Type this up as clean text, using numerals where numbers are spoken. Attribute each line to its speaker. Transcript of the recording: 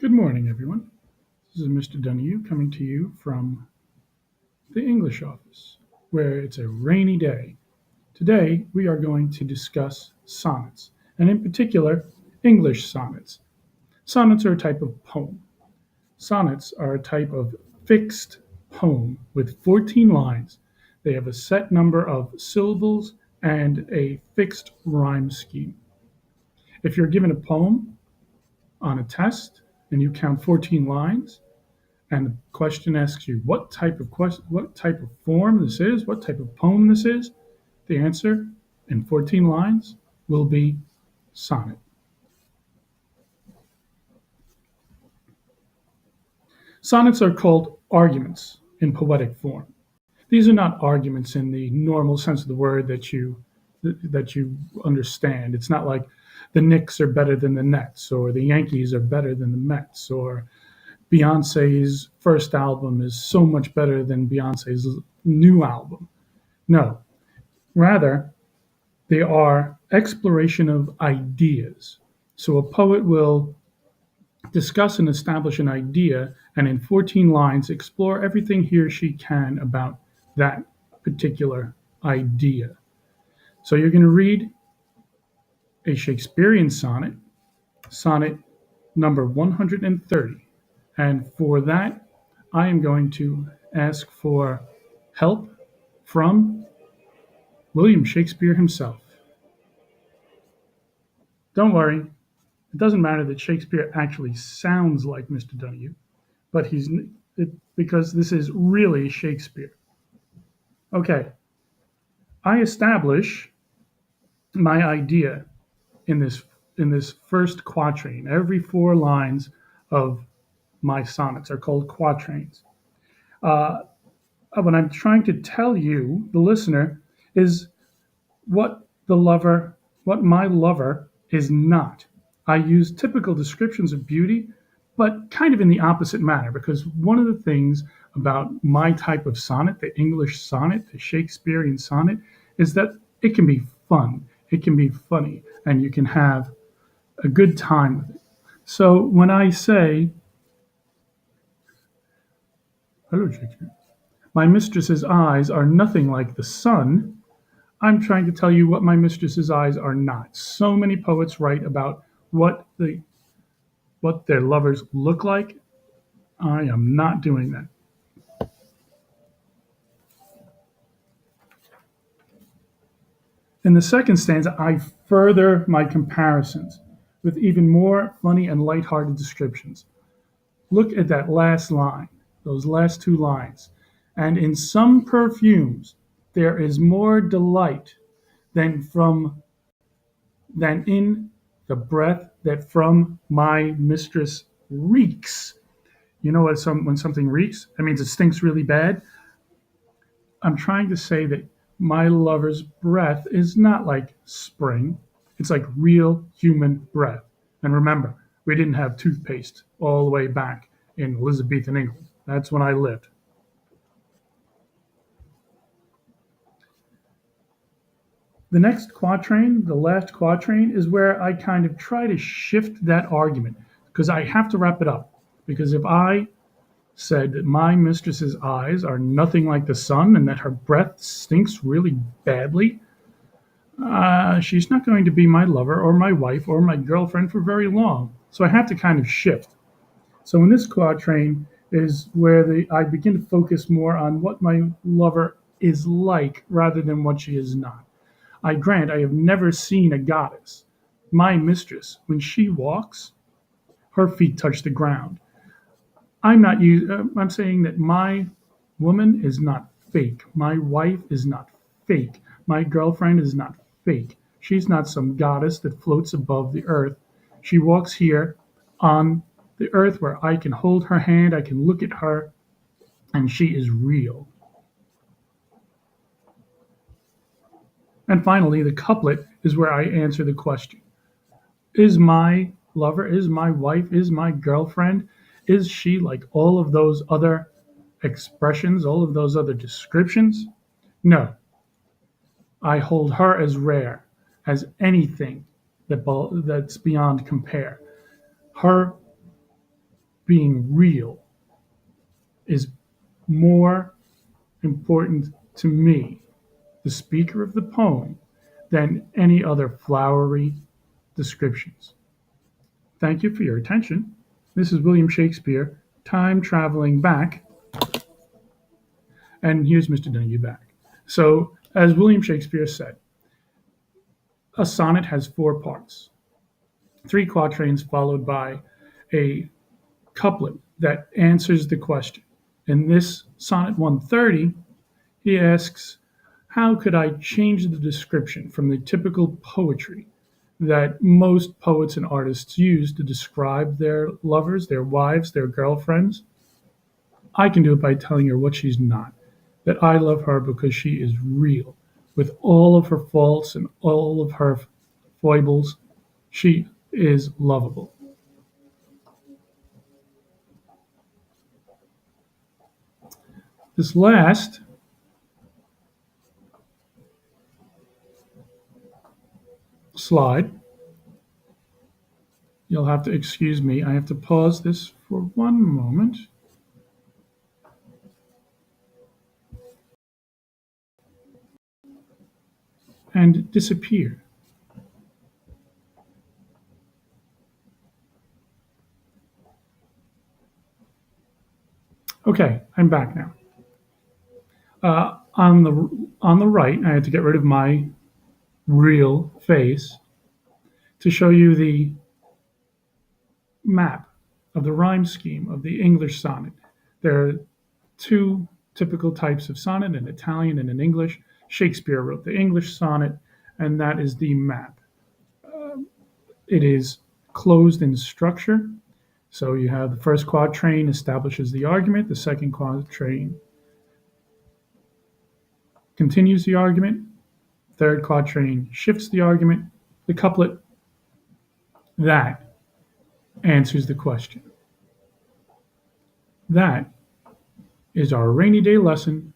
Speaker 1: Good morning, everyone. This is Mr. Donahue coming to you from the English office, where it's a rainy day. Today, we are going to discuss sonnets, and in particular, English sonnets. Sonnets are a type of poem. Sonnets are a type of fixed poem with 14 lines. They have a set number of syllables and a fixed rhyme scheme. If you're given a poem on a test and you count 14 lines, and the question asks you what type of form this is, what type of poem this is, the answer in 14 lines will be sonnet. Sonnets are called arguments in poetic form. These are not arguments in the normal sense of the word that you understand. It's not like the Knicks are better than the Nets, or the Yankees are better than the Mets, or Beyonce's first album is so much better than Beyonce's new album. No, rather, they are exploration of ideas. So a poet will discuss and establish an idea and in 14 lines explore everything he or she can about that particular idea. So you're going to read a Shakespearean sonnet, sonnet number 130. And for that, I am going to ask for help from William Shakespeare himself. Don't worry, it doesn't matter that Shakespeare actually sounds like Mr. Donahue, but because this is really Shakespeare. Okay, I establish my idea in this first quatrain. Every four lines of my sonnets are called quatrains. Uh, what I'm trying to tell you, the listener, is what what my lover is not. I use typical descriptions of beauty, but kind of in the opposite manner, because one of the things about my type of sonnet, the English sonnet, the Shakespearean sonnet, is that it can be fun, it can be funny, and you can have a good time with it. So when I say, hello, Shakespeare, my mistress's eyes are nothing like the sun, I'm trying to tell you what my mistress's eyes are not. So many poets write about what their lovers look like. I am not doing that. In the second stanza, I further my comparisons with even more funny and lighthearted descriptions. Look at that last line, those last two lines. And in some perfumes there is more delight than from than in the breath that from my mistress reeks. You know what? When something reeks, that means it stinks really bad. I'm trying to say that my lover's breath is not like spring. It's like real human breath. And remember, we didn't have toothpaste all the way back in Elizabethan England. That's when I lived. The next quatrain, the last quatrain, is where I kind of try to shift that argument because I have to wrap it up. Because if I said that my mistress's eyes are nothing like the sun and that her breath stinks really badly, she's not going to be my lover or my wife or my girlfriend for very long. So I have to kind of shift. So in this quatrain is where I begin to focus more on what my lover is like rather than what she is not. I grant I have never seen a goddess. My mistress, when she walks, her feet touch the ground. I'm saying that my woman is not fake. My wife is not fake. My girlfriend is not fake. She's not some goddess that floats above the earth. She walks here on the earth where I can hold her hand, I can look at her, and she is real. And finally, the couplet is where I answer the question. Is my lover, is my wife, is my girlfriend, is she like all of those other expressions, all of those other descriptions? No. I hold her as rare as anything that's beyond compare. Her being real is more important to me, the speaker of the poem, than any other flowery descriptions. Thank you for your attention. This is William Shakespeare, time traveling back, and here's Mr. Donahue back. So, as William Shakespeare said, a sonnet has four parts, three quatrains followed by a couplet that answers the question. In this sonnet 130, he asks, how could I change the description from the typical poetry that most poets and artists use to describe their lovers, their wives, their girlfriends? I can do it by telling her what she's not, that I love her because she is real. With all of her faults and all of her foibles, she is lovable. This last slide, you'll have to excuse me. I have to pause this for one moment. And disappear. Okay, I'm back now. On the right, I had to get rid of my real face to show you the map of the rhyme scheme of the English sonnet. There are two typical types of sonnet, an Italian and an English. Shakespeare wrote the English sonnet, and that is the map. It is closed in structure. So you have the first quatrain establishes the argument, the second quatrain continues the argument, third quatrain shifts the argument, the couplet that answers the question. That is our rainy day lesson